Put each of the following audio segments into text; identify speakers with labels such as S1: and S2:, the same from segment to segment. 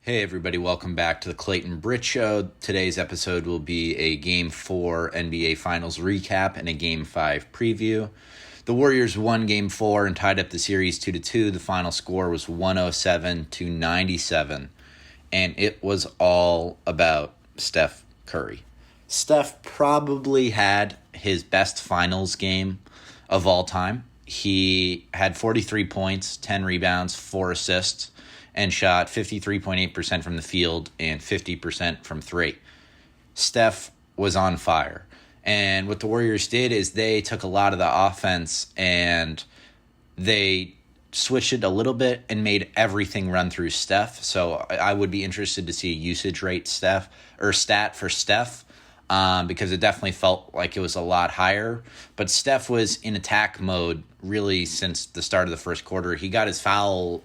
S1: Hey everybody, welcome back to the Clayton Britt Show. Today's episode will be a Game 4 NBA Finals recap and a Game 5 preview. The Warriors won Game 4 and tied up the series 2-2. The final score was 107-97, and it was all about Steph Curry. Steph probably had his best finals game of all time. He had 43 points, 10 rebounds, 4 assists, and shot 53.8% from the field and 50% from three. Steph was on fire. And what the Warriors did is they took a lot of the offense and they switched it a little bit and made everything run through Steph. So I would be interested to see a usage rate stat for Steph, because it definitely felt like it was a lot higher. But Steph was in attack mode really since the start of the first quarter. He got his foul,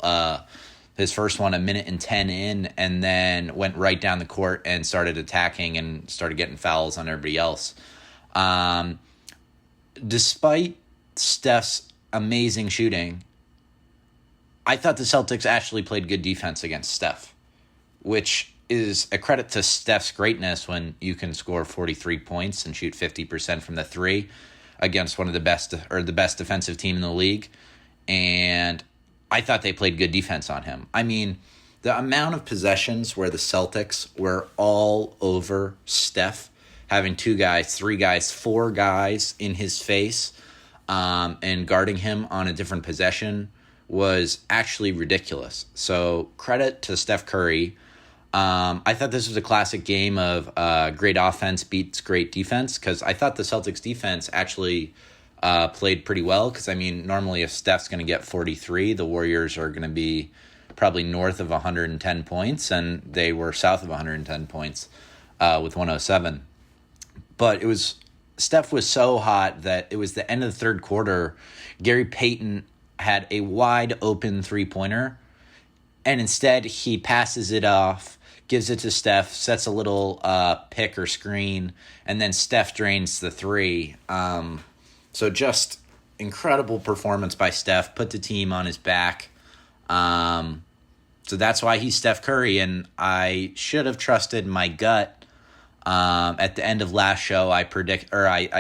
S1: his first one 1:10 in, and then went right down the court and started attacking and started getting fouls on everybody else. Despite Steph's amazing shooting, I thought the Celtics actually played good defense against Steph, which is a credit to Steph's greatness when you can score 43 points and shoot 50% from the three against one of the best defensive team in the league. And I thought they played good defense on him. I mean, the amount of possessions where the Celtics were all over Steph, having 2 guys, 3 guys, 4 guys in his face, and guarding him on a different possession was actually ridiculous. So credit to Steph Curry. I thought this was a classic game of great offense beats great defense, because I thought the Celtics defense actually played pretty well, because, I mean, normally if Steph's going to get 43, the Warriors are going to be probably north of 110 points, and they were south of 110 points with 107. But Steph was so hot that it was the end of the third quarter. Gary Payton had a wide open three-pointer, and instead he passes it off, gives it to Steph, sets a little pick or screen, and then Steph drains the three. So just incredible performance by Steph, put the team on his back. So that's why he's Steph Curry, and I should have trusted my gut. At the end of last show, I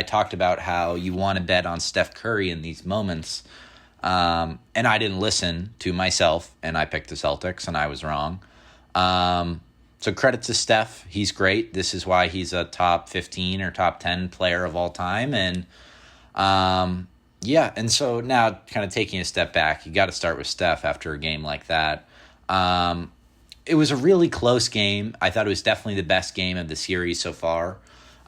S1: talked about how you want to bet on Steph Curry in these moments, and I didn't listen to myself, and I picked the Celtics, and I was wrong. So credit to Steph. He's great. This is why he's a top 15 or top 10 player of all time, and and so now kind of taking a step back, you got to start with Steph after a game like that. It was a really close game. I thought it was definitely the best game of the series so far.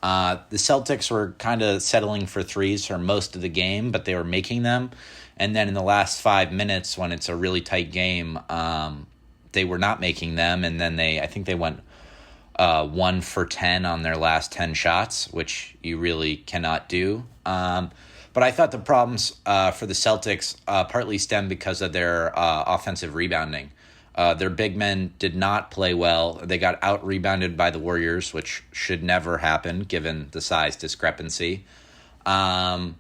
S1: The Celtics were kind of settling for threes for most of the game, but they were making them. And then in the last 5 minutes, when it's a really tight game, they were not making them. And then I think they went 1 for 10 on their last 10 shots, which you really cannot do. But I thought the problems for the Celtics partly stemmed because of their offensive rebounding. Their big men did not play well. They got out-rebounded by the Warriors, which should never happen given the size discrepancy. And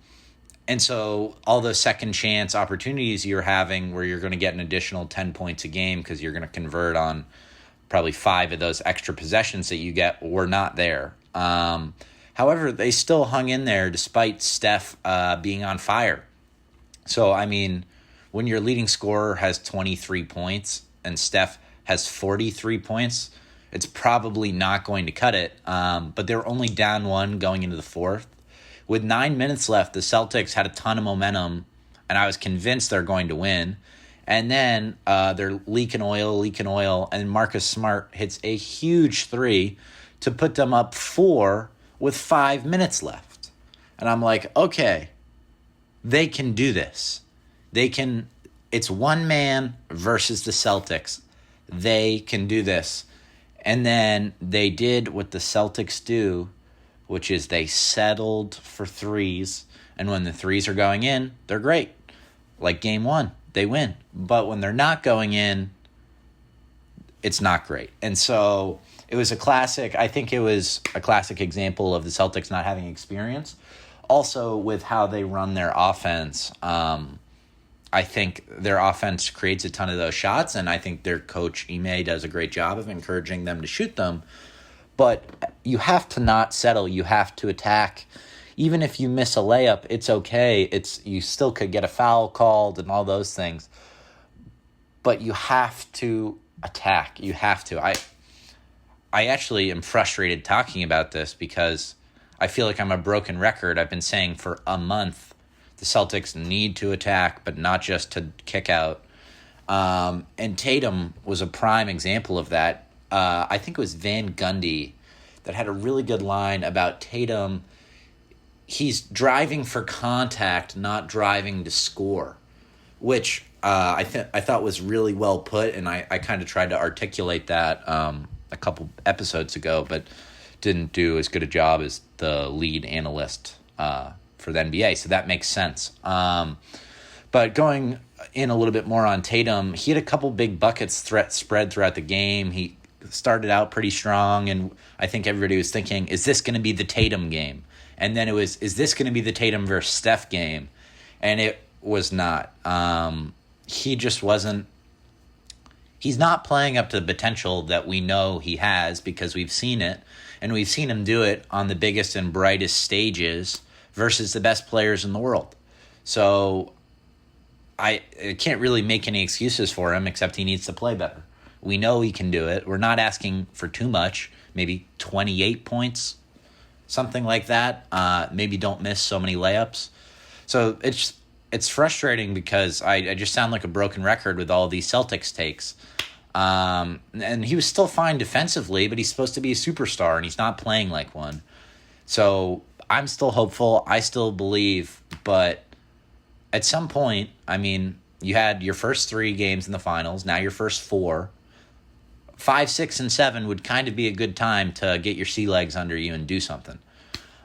S1: so all the second-chance opportunities you're having where you're going to get an additional 10 points a game because you're going to convert on probably 5 of those extra possessions that you get were not there. However, they still hung in there despite Steph being on fire. So, I mean, when your leading scorer has 23 points and Steph has 43 points, it's probably not going to cut it. But they were only down 1 going into the fourth. With 9 minutes left, the Celtics had a ton of momentum, and I was convinced they're going to win. And then they're leaking oil, and Marcus Smart hits a huge 3 to put them up 4 with 5 minutes left. And I'm like, okay, they can do this. It's one man versus the Celtics. They can do this. And then they did what the Celtics do, which is they settled for threes. And when the threes are going in, they're great. Like game 1, they win. But when they're not going in, it's not great. And so it was a classic. I think it was a classic example of the Celtics not having experience. Also with how they run their offense. I think their offense creates a ton of those shots, and I think their coach Ime does a great job of encouraging them to shoot them. But you have to not settle. You have to attack. Even if you miss a layup, it's okay. You still could get a foul called and all those things. But you have to attack. You have to. I actually am frustrated talking about this because I feel like I'm a broken record. I've been saying for a month the Celtics need to attack, but not just to kick out. And Tatum was a prime example of that. I think it was Van Gundy that had a really good line about Tatum. He's driving for contact, not driving to score, which I thought was really well put, and I kind of tried to articulate that a couple episodes ago, but didn't do as good a job as the lead analyst for the NBA, so that makes sense. But going in a little bit more on Tatum, he had a couple big buckets spread throughout the game. He started out pretty strong, and I think everybody was thinking, is this going to be the Tatum game? And then it was, is this going to be the Tatum versus Steph game? And it was not. He just wasn't. He's not playing up to the potential that we know he has because we've seen it, and we've seen him do it on the biggest and brightest stages versus the best players in the world. So I can't really make any excuses for him except he needs to play better. We know he can do it. We're not asking for too much, maybe 28 points, something like that. Maybe don't miss so many layups. So it's frustrating because I just sound like a broken record with all these Celtics takes. And he was still fine defensively, but he's supposed to be a superstar, and he's not playing like one. So I'm still hopeful. I still believe. But at some point, I mean, you had your first 3 games in the finals, now your first 4. 5, 6, and 7 would kind of be a good time to get your sea legs under you and do something.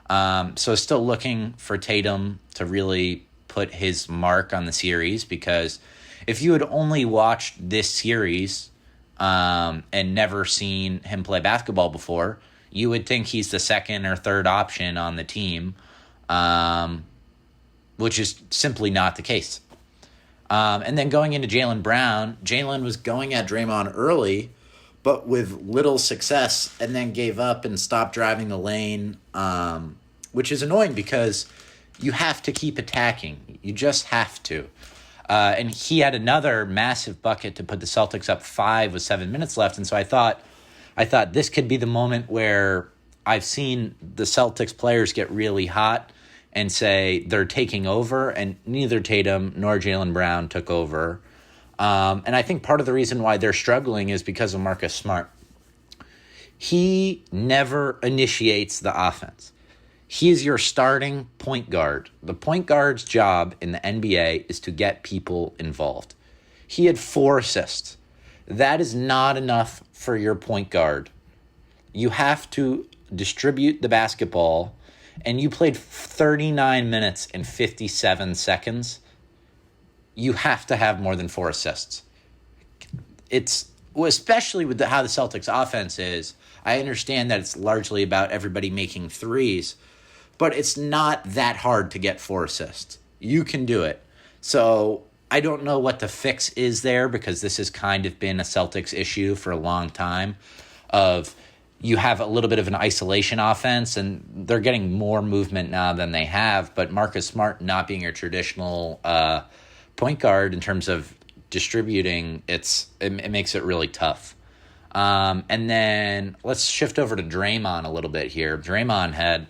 S1: So still looking for Tatum to really put his mark on the series, because if you had only watched this series and never seen him play basketball before, you would think he's the second or third option on the team, which is simply not the case. And then going into Jaylen Brown, Jaylen was going at Draymond early, but with little success, and then gave up and stopped driving the lane, which is annoying because you have to keep attacking. You just have to. And he had another massive bucket to put the Celtics up 5 with 7 minutes left, and so I thought this could be the moment where I've seen the Celtics players get really hot and say they're taking over, and neither Tatum nor Jaylen Brown took over. And I think part of the reason why they're struggling is because of Marcus Smart. He never initiates the offense. He is your starting point guard. The point guard's job in the NBA is to get people involved. He had 4 assists. That is not enough for your point guard. You have to distribute the basketball, and you played 39 minutes and 57 seconds. You have to have more than 4 assists. It's especially with how the Celtics offense is. I understand that it's largely about everybody making threes, but it's not that hard to get 4 assists. You can do it. So I don't know what the fix is there, because this has kind of been a Celtics issue for a long time of you have a little bit of an isolation offense, and they're getting more movement now than they have, but Marcus Smart not being your traditional point guard in terms of distributing, it makes it really tough. And then let's shift over to Draymond a little bit here. Draymond had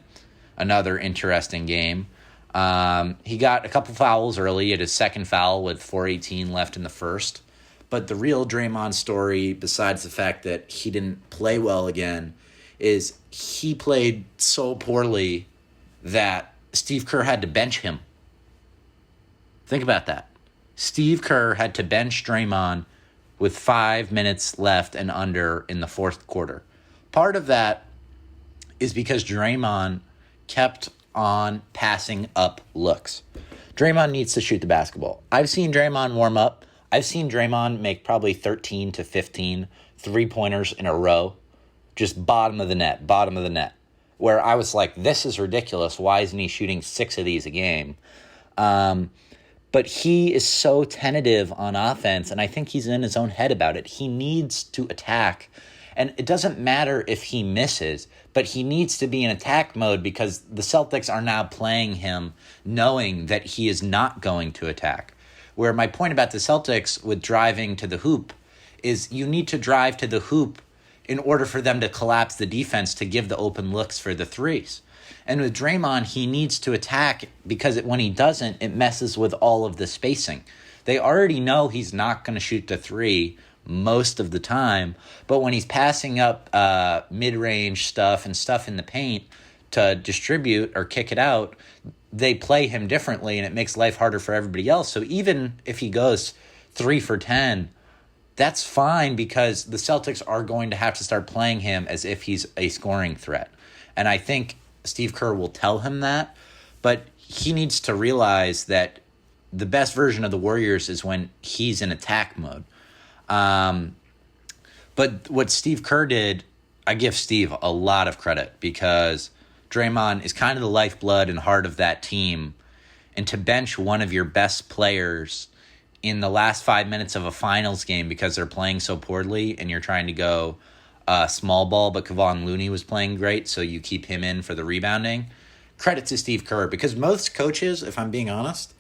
S1: another interesting game. He got a couple fouls early. He had his second foul with 4:18 left in the first. But the real Draymond story, besides the fact that he didn't play well again, is he played so poorly that Steve Kerr had to bench him. Think about that. Steve Kerr had to bench Draymond with 5 minutes left and under in the fourth quarter. Part of that is because Draymond kept on passing up looks. Draymond needs to shoot the basketball. I've seen Draymond warm up. I've seen Draymond make probably 13 to 15 three-pointers in a row, just bottom of the net, where I was like, this is ridiculous. Why isn't he shooting 6 of these a game? But he is so tentative on offense, and I think he's in his own head about it. He needs to attack, and it doesn't matter if he misses, but he needs to be in attack mode because the Celtics are now playing him knowing that he is not going to attack. Where my point about the Celtics with driving to the hoop is you need to drive to the hoop in order for them to collapse the defense to give the open looks for the threes. And with Draymond, he needs to attack because when he doesn't, it messes with all of the spacing. They already know he's not going to shoot the three most of the time, but when he's passing up mid-range stuff and stuff in the paint to distribute or kick it out, they play him differently, and it makes life harder for everybody else. So even if he goes 3 for 10, that's fine because the Celtics are going to have to start playing him as if he's a scoring threat. And I think Steve Kerr will tell him that, but he needs to realize that the best version of the Warriors is when he's in attack mode. But what Steve Kerr did, I give Steve a lot of credit because Draymond is kind of the lifeblood and heart of that team. And to bench one of your best players in the last 5 minutes of a finals game because they're playing so poorly and you're trying to go small ball, but Kevon Looney was playing great, so you keep him in for the rebounding. Credit to Steve Kerr because most coaches, if I'm being honest,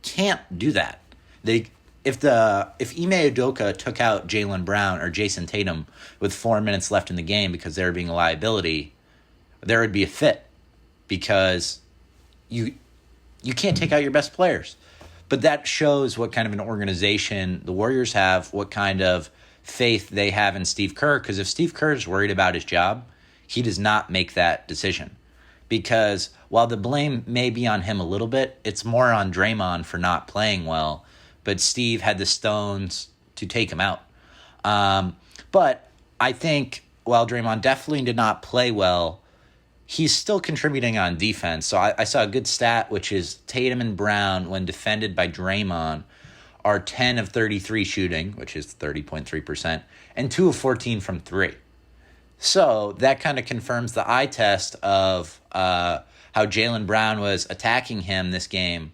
S1: can't do that. If Ime Udoka took out Jaylen Brown or Jason Tatum with 4 minutes left in the game because they were being a liability, there would be a fit because you can't take out your best players. But that shows what kind of an organization the Warriors have, what kind of faith they have in Steve Kerr. Because if Steve Kerr is worried about his job, he does not make that decision. Because while the blame may be on him a little bit, it's more on Draymond for not playing well. But Steve had the stones to take him out. But I think while Draymond definitely did not play well, he's still contributing on defense. So I saw a good stat, which is Tatum and Brown, when defended by Draymond, are 10 of 33 shooting, which is 30.3%, and 2 of 14 from 3. So that kind of confirms the eye test of how Jaylen Brown was attacking him this game,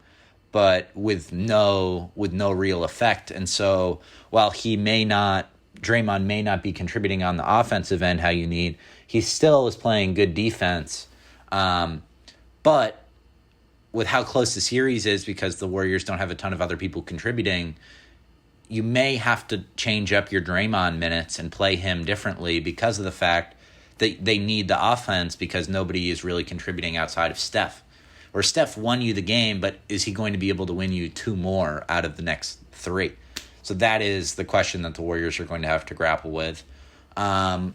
S1: but with no real effect. And so while Draymond may not be contributing on the offensive end how you need, he still is playing good defense. But with how close the series is, because the Warriors don't have a ton of other people contributing, you may have to change up your Draymond minutes and play him differently because of the fact that they need the offense because nobody is really contributing outside of Steph. Or Steph won you the game, but is he going to be able to win you 2 more out of the next 3? So that is the question that the Warriors are going to have to grapple with. And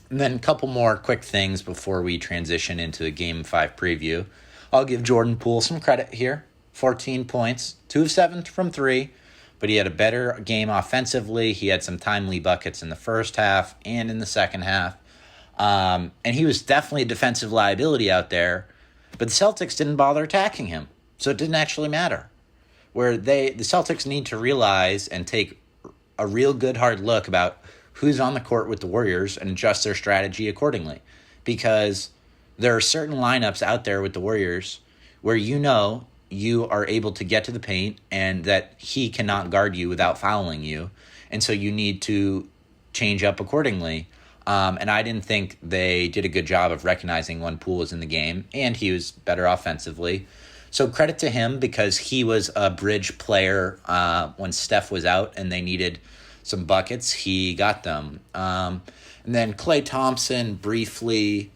S1: then a couple more quick things before we transition into the Game 5 preview. I'll give Jordan Poole some credit here. 14 points, 2 of 7 from 3, but he had a better game offensively. He had some timely buckets in the first half and in the second half. And he was definitely a defensive liability out there, but the Celtics didn't bother attacking him, so it didn't actually matter. Where the Celtics need to realize and take a real good hard look about who's on the court with the Warriors and adjust their strategy accordingly. Because there are certain lineups out there with the Warriors where you are able to get to the paint and that he cannot guard you without fouling you. And so you need to change up accordingly. And I didn't think they did a good job of recognizing when Poole was in the game, and he was better offensively. So credit to him because he was a bridge player when Steph was out and they needed some buckets. He got them. And then Klay Thompson briefly.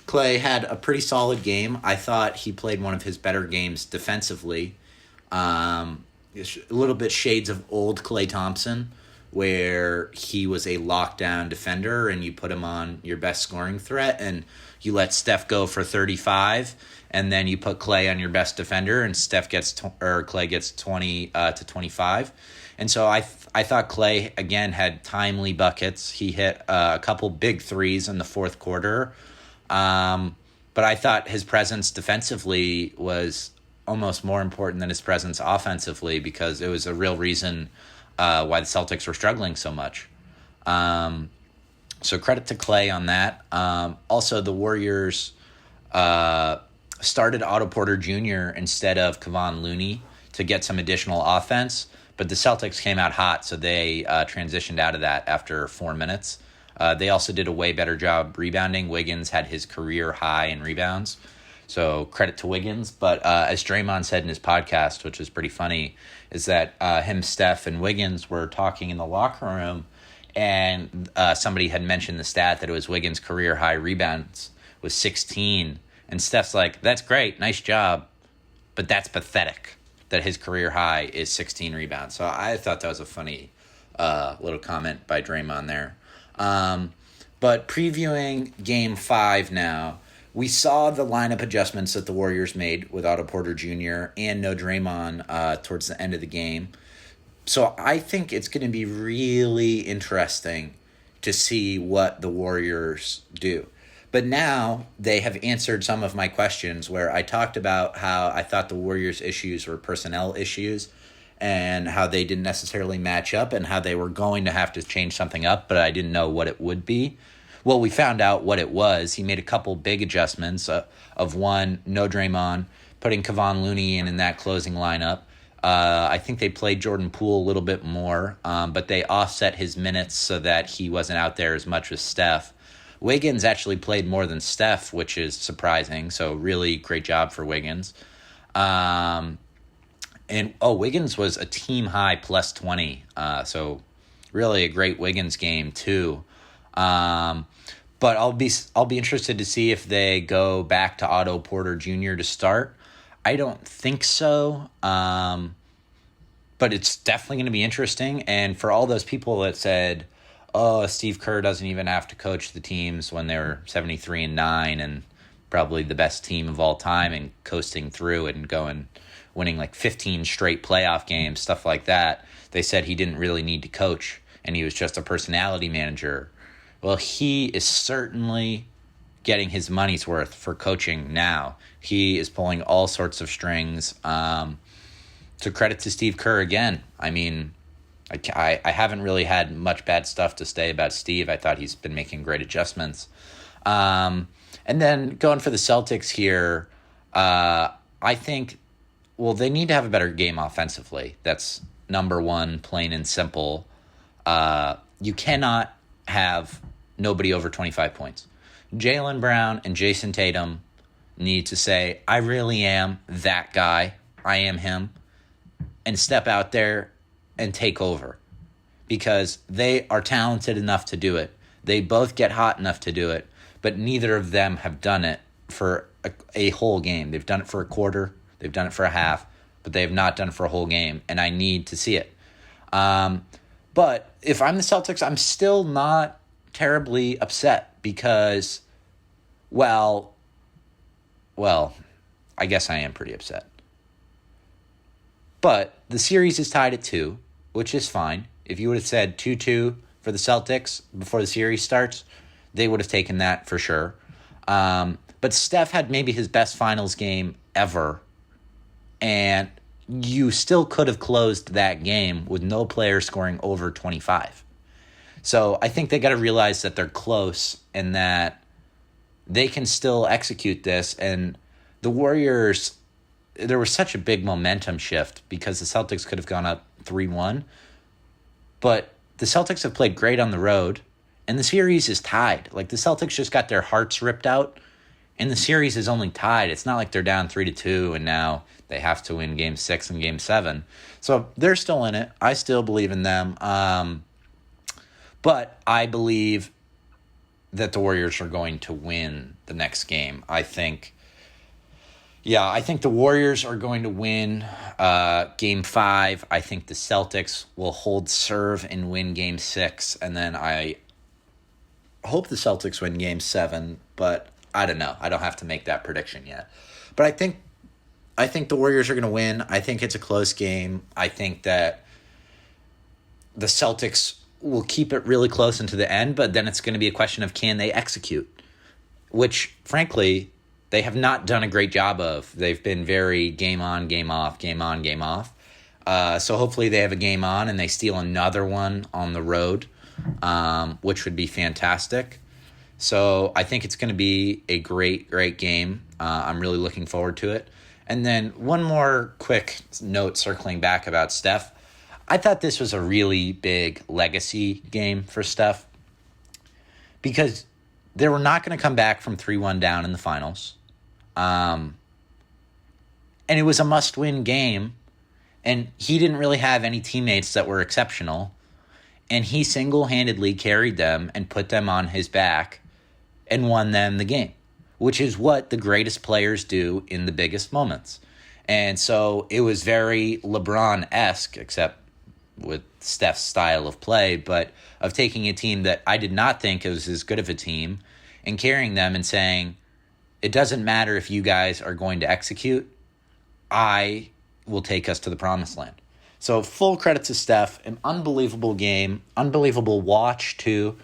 S1: Klay had a pretty solid game. I thought he played one of his better games defensively. A little bit shades of old Klay Thompson, where he was a lockdown defender and you put him on your best scoring threat and you let Steph go for 35 and then you put Klay on your best defender and Klay gets 20 to 25. And so I thought Klay again had timely buckets. He hit a couple big threes in the fourth quarter. But I thought his presence defensively was almost more important than his presence offensively because it was a real reason why the Celtics were struggling so much. So credit to Klay on that. Also, the Warriors started Otto Porter Jr. instead of Kevon Looney to get some additional offense. But the Celtics came out hot, so they transitioned out of that after 4 minutes. They also did a way better job rebounding. Wiggins had his career high in rebounds, so credit to Wiggins. But as Draymond said in his podcast, which is pretty funny, is that him, Steph, and Wiggins were talking in the locker room, and somebody had mentioned the stat that it was Wiggins' career high rebounds was 16. And Steph's like, that's great, nice job, but that's pathetic that his career high is 16 rebounds. So I thought that was a funny little comment by Draymond there. But previewing Game 5 now, we saw the lineup adjustments that the Warriors made with Otto Porter Jr. and no Draymond towards the end of the game. So I think it's going to be really interesting to see what the Warriors do. But now they have answered some of my questions where I talked about how I thought the Warriors' issues were personnel issues and how they didn't necessarily match up and how they were going to have to change something up, but I didn't know what it would be. Well, we found out what it was. He made a couple big adjustments of one, no Draymond, putting Kevon Looney in that closing lineup. I think they played Jordan Poole a little bit more, but they offset his minutes so that he wasn't out there as much as Steph. Wiggins actually played more than Steph, which is surprising. So really great job for Wiggins. Wiggins was a team high plus 20. So really a great Wiggins game too. But I'll be interested to see if they go back to Otto Porter Jr. to start. I don't think so. But it's definitely going to be interesting. And for all those people that said, oh, Steve Kerr doesn't even have to coach the teams when they're 73-9 and probably the best team of all time and coasting through and winning like 15 straight playoff games, stuff like that. They said he didn't really need to coach and he was just a personality manager. Well, he is certainly getting his money's worth for coaching now. He is pulling all sorts of strings. So credit to Steve Kerr again. I mean, I haven't really had much bad stuff to say about Steve. I thought he's been making great adjustments. And then going for the Celtics here, I think, well, they need to have a better game offensively. That's number one, plain and simple. You cannot have nobody over 25 points. Jaylen Brown and Jason Tatum need to say, I really am that guy. I am him. And step out there and take over because they are talented enough to do it. They both get hot enough to do it, but neither of them have done it for a whole game. They've done it for a quarter. They've done it for a half, but they have not done it for a whole game, and I need to see it. But if I'm the Celtics, I'm still not terribly upset because, well, I guess I am pretty upset. But the series is tied at 2, which is fine. If you would have said 2-2 for the Celtics before the series starts, they would have taken that for sure. But Steph had maybe his best finals game ever, and you still could have closed that game with no player scoring over 25. So I think they got to realize that they're close and that they can still execute this. And the Warriors, there was such a big momentum shift because the Celtics could have gone up 3-1. But the Celtics have played great on the road, and the series is tied. Like, the Celtics just got their hearts ripped out, and the series is only tied. It's not like they're down 3-2, and now they have to win Game 6 and Game 7. So they're still in it. I still believe in them. But I believe that the Warriors are going to win the next game. I think the Warriors are going to win Game 5. I think the Celtics will hold serve and win Game 6. And then I hope the Celtics win Game 7, but I don't know. I don't have to make that prediction yet. But I think the Warriors are going to win. I think it's a close game. I think that the Celtics will keep it really close into the end, but then it's going to be a question of can they execute, which, frankly, they have not done a great job of. They've been very game on, game off, game on, game off. So hopefully they have a game on and they steal another one on the road, which would be fantastic. So I think it's going to be a great, great game. I'm really looking forward to it. And then one more quick note circling back about Steph. I thought this was a really big legacy game for Steph because they were not going to come back from 3-1 down in the finals. And it was a must-win game, and he didn't really have any teammates that were exceptional, and he single-handedly carried them and put them on his back and won them the game, which is what the greatest players do in the biggest moments. And so it was very LeBron-esque, except with Steph's style of play, but of taking a team that I did not think was as good of a team and carrying them and saying, it doesn't matter if you guys are going to execute, I will take us to the promised land. So full credit to Steph, an unbelievable game, unbelievable watch too.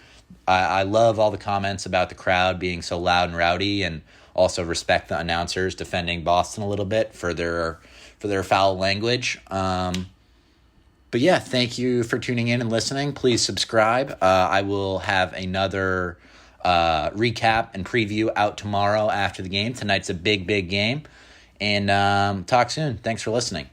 S1: I love all the comments about the crowd being so loud and rowdy, and also respect the announcers defending Boston a little bit for their foul language. But yeah, thank you for tuning in and listening. Please subscribe. I will have another recap and preview out tomorrow after the game. Tonight's a big, big game. And talk soon. Thanks for listening.